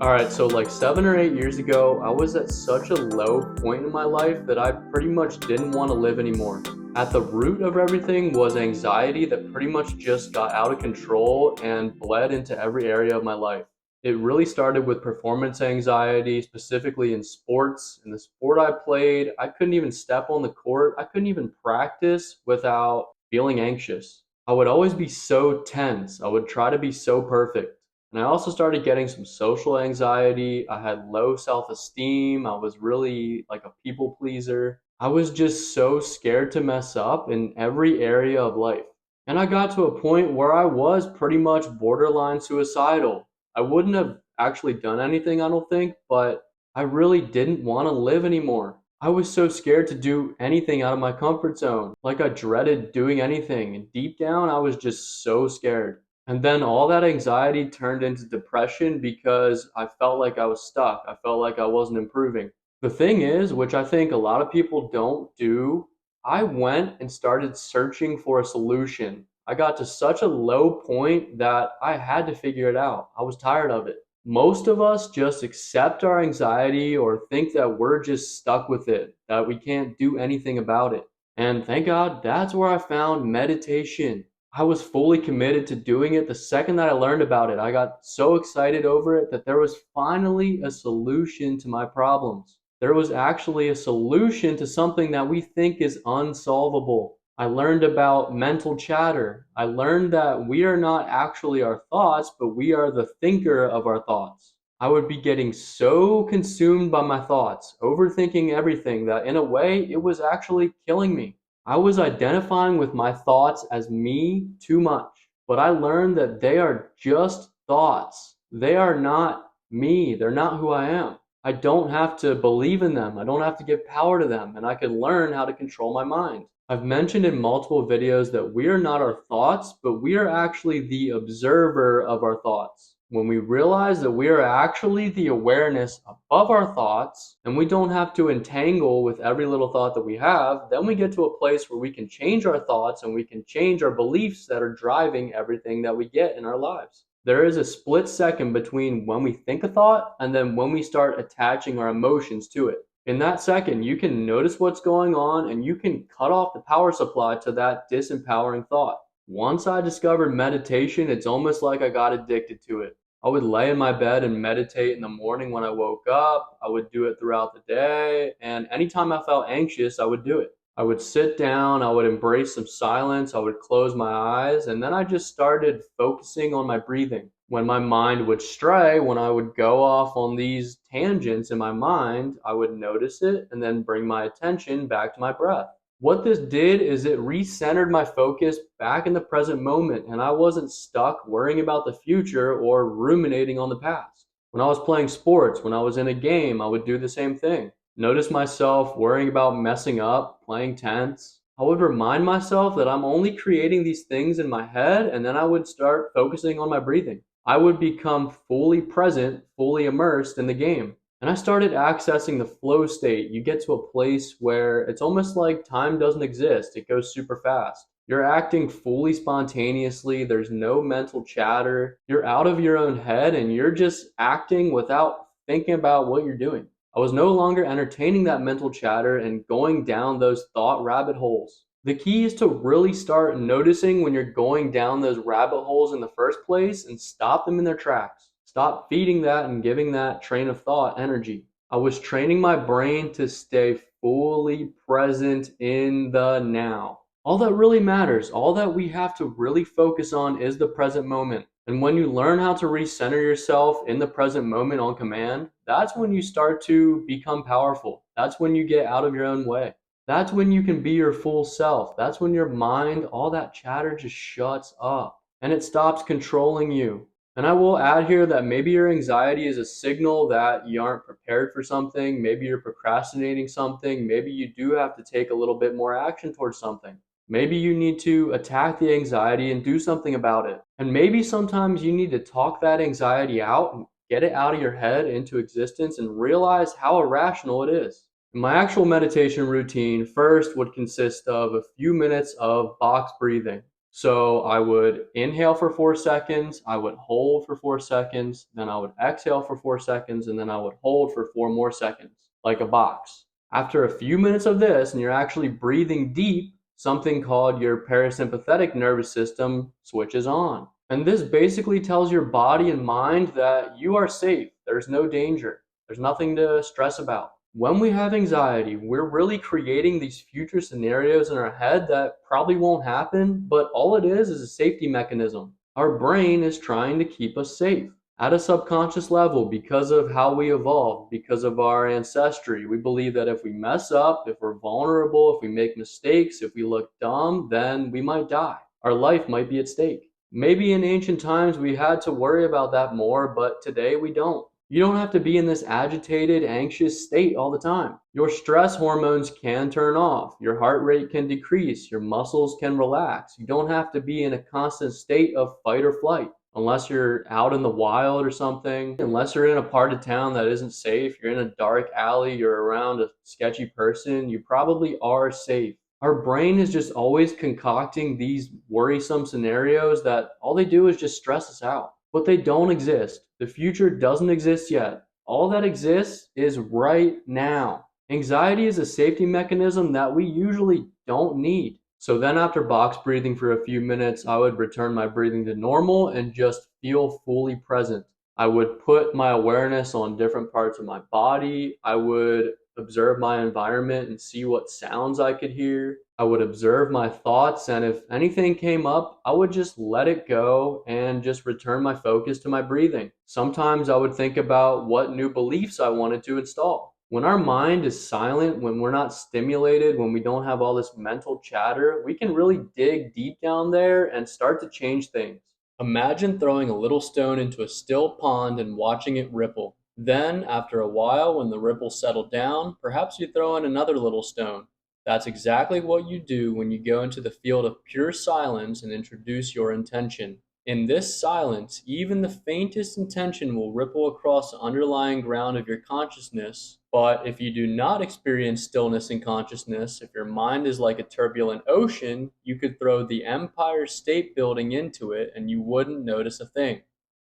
All right, so like 7 or 8 years ago, I was at such a low point in my life that I pretty much didn't want to live anymore. At the root of everything was anxiety that pretty much just got out of control and bled into every area of my life. It really started with performance anxiety, specifically in sports. In the sport I played, I couldn't even step on the court, I couldn't even practice without feeling anxious. I would always be so tense, I would try to be so perfect. And I also started getting some social anxiety. I had low self esteem. I was really like a people pleaser. I was just so scared to mess up in every area of life. And I got to a point where I was pretty much borderline suicidal. I wouldn't have actually done anything, I don't think, but I really didn't want to live anymore. I was so scared to do anything out of my comfort zone. Like I dreaded doing anything. And deep down, I was just so scared. And then all that anxiety turned into depression because I felt like I was stuck. I felt like I wasn't improving. The thing is, which I think a lot of people don't do, I went and started searching for a solution. I got to such a low point that I had to figure it out. I was tired of it. Most of us just accept our anxiety or think that we're just stuck with it, that we can't do anything about it. And thank God that's where I found meditation. I was fully committed to doing it the second that I learned about it. I got so excited over it that there was finally a solution to my problems. There was actually a solution to something that we think is unsolvable. I learned about mental chatter. I learned that we are not actually our thoughts, but we are the thinker of our thoughts. I would be getting so consumed by my thoughts, overthinking everything, that in a way it was actually killing me. I was identifying with my thoughts as me too much, but I learned that they are just thoughts. They are not me. They're not who I am. I don't have to believe in them. I don't have to give power to them, and I can learn how to control my mind. I've mentioned in multiple videos that we are not our thoughts, but we are actually the observer of our thoughts. When we realize that we are actually the awareness above our thoughts and we don't have to entangle with every little thought that we have, then we get to a place where we can change our thoughts and we can change our beliefs that are driving everything that we get in our lives. There is a split second between when we think a thought and then when we start attaching our emotions to it. In that second, you can notice what's going on and you can cut off the power supply to that disempowering thought. Once I discovered meditation, it's almost like I got addicted to it. I would lay in my bed and meditate in the morning when I woke up. I would do it throughout the day. And anytime I felt anxious, I would do it. I would sit down, I would embrace some silence, I would close my eyes, and then I just started focusing on my breathing. When my mind would stray, when I would go off on these tangents in my mind, I would notice it and then bring my attention back to my breath. What this did is it recentered my focus back in the present moment, and I wasn't stuck worrying about the future or ruminating on the past. When I was playing sports, when I was in a game, I would do the same thing. Notice myself worrying about messing up, playing tense. I would remind myself that I'm only creating these things in my head, and then I would start focusing on my breathing. I would become fully present, fully immersed in the game. And I started accessing the flow state. You get to a place where it's almost like time doesn't exist, it goes super fast. You're acting fully spontaneously, there's no mental chatter. You're out of your own head and you're just acting without thinking about what you're doing. I was no longer entertaining that mental chatter and going down those thought rabbit holes. The key is to really start noticing when you're going down those rabbit holes in the first place and stop them in their tracks. Stop feeding that and giving that train of thought energy. I was training my brain to stay fully present in the now. All that really matters, all that we have to really focus on is the present moment. And when you learn how to recenter yourself in the present moment on command, that's when you start to become powerful. That's when you get out of your own way. That's when you can be your full self. That's when your mind, all that chatter just shuts up and it stops controlling you. And I will add here that maybe your anxiety is a signal that you aren't prepared for something. Maybe you're procrastinating something. Maybe you do have to take a little bit more action towards something. Maybe you need to attack the anxiety and do something about it. And maybe sometimes you need to talk that anxiety out and get it out of your head into existence and realize how irrational it is. My actual meditation routine first would consist of a few minutes of box breathing. So I would inhale for 4 seconds, I would hold for 4 seconds, then I would exhale for 4 seconds, and then I would hold for 4 more seconds, like a box. After a few minutes of this, and you're actually breathing deep, something called your parasympathetic nervous system switches on. And this basically tells your body and mind that you are safe, there's no danger, there's nothing to stress about. When we have anxiety, we're really creating these future scenarios in our head that probably won't happen, but all it is a safety mechanism. Our brain is trying to keep us safe. At a subconscious level, because of how we evolved, because of our ancestry, we believe that if we mess up, if we're vulnerable, if we make mistakes, if we look dumb, then we might die. Our life might be at stake. Maybe in ancient times we had to worry about that more, but today we don't. You don't have to be in this agitated, anxious state all the time. Your stress hormones can turn off. Your heart rate can decrease. Your muscles can relax. You don't have to be in a constant state of fight or flight. Unless you're out in the wild or something, unless you're in a part of town that isn't safe, you're in a dark alley, you're around a sketchy person, you probably are safe. Our brain is just always concocting these worrisome scenarios that all they do is just stress us out. But they don't exist. The future doesn't exist yet. All that exists is right now. Anxiety is a safety mechanism that we usually don't need. So then after box breathing for a few minutes, I would return my breathing to normal and just feel fully present. I would put my awareness on different parts of my body. I would observe my environment and see what sounds I could hear. I would observe my thoughts, and if anything came up, I would just let it go and just return my focus to my breathing. Sometimes I would think about what new beliefs I wanted to install. When our mind is silent, when we're not stimulated, when we don't have all this mental chatter, we can really dig deep down there and start to change things. Imagine throwing a little stone into a still pond and watching it ripple. Then, after a while, when the ripples settle down, perhaps you throw in another little stone. That's exactly what you do when you go into the field of pure silence and introduce your intention. In this silence, even the faintest intention will ripple across the underlying ground of your consciousness. But if you do not experience stillness and consciousness, if your mind is like a turbulent ocean, you could throw the Empire State Building into it and you wouldn't notice a thing.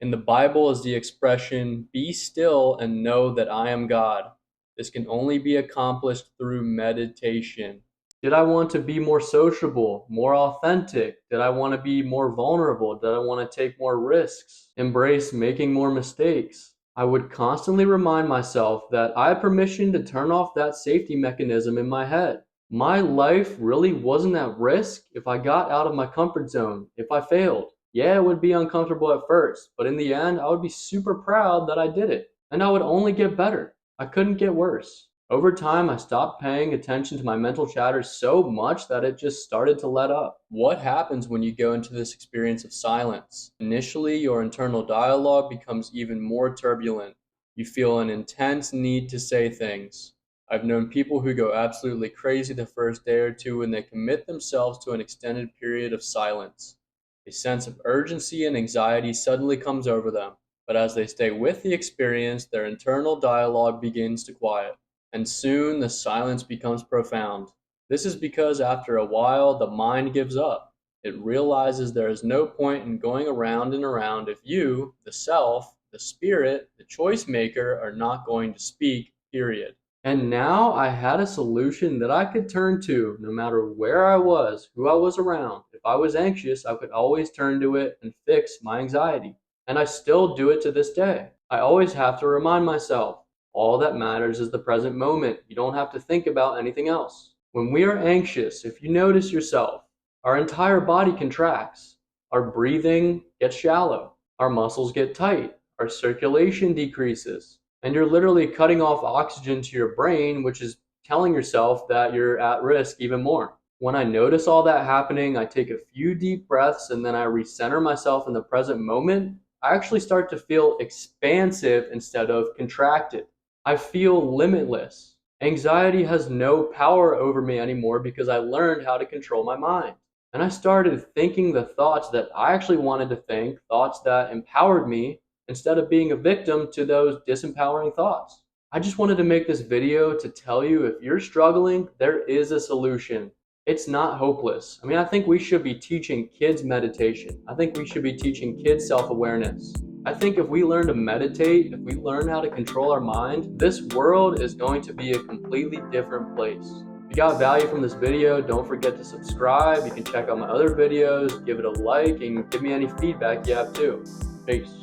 In the Bible is the expression, "Be still and know that I am God." This can only be accomplished through meditation. Did I want to be more sociable, more authentic? Did I want to be more vulnerable? Did I want to take more risks? Embrace making more mistakes? I would constantly remind myself that I had permission to turn off that safety mechanism in my head. My life really wasn't at risk if I got out of my comfort zone, if I failed. Yeah, it would be uncomfortable at first, but in the end, I would be super proud that I did it. And I would only get better. I couldn't get worse. Over time, I stopped paying attention to my mental chatter so much that it just started to let up. What happens when you go into this experience of silence? Initially, your internal dialogue becomes even more turbulent. You feel an intense need to say things. I've known people who go absolutely crazy the first day or two when they commit themselves to an extended period of silence. A sense of urgency and anxiety suddenly comes over them, but as they stay with the experience, their internal dialogue begins to quiet. And soon the silence becomes profound. This is because after a while the mind gives up. It realizes there is no point in going around and around if you, the self, the spirit, the choice maker, are not going to speak, period. And now I had a solution that I could turn to no matter where I was, who I was around. If I was anxious, I could always turn to it and fix my anxiety. And I still do it to this day. I always have to remind myself. All that matters is the present moment. You don't have to think about anything else. When we are anxious, if you notice yourself, our entire body contracts. Our breathing gets shallow. Our muscles get tight. Our circulation decreases. And you're literally cutting off oxygen to your brain, which is telling yourself that you're at risk even more. When I notice all that happening, I take a few deep breaths and then I recenter myself in the present moment. I actually start to feel expansive instead of contracted. I feel limitless. Anxiety has no power over me anymore because I learned how to control my mind. And I started thinking the thoughts that I actually wanted to think, thoughts that empowered me, instead of being a victim to those disempowering thoughts. I just wanted to make this video to tell you if you're struggling, there is a solution. it's not hopeless. I mean, I think we should be teaching kids meditation. I think we should be teaching kids self awareness. I think if we learn to meditate, if we learn how to control our mind, this world is going to be a completely different place. If you got value from this video, don't forget to subscribe. You can check out my other videos, give it a like, and give me any feedback you have too. Peace.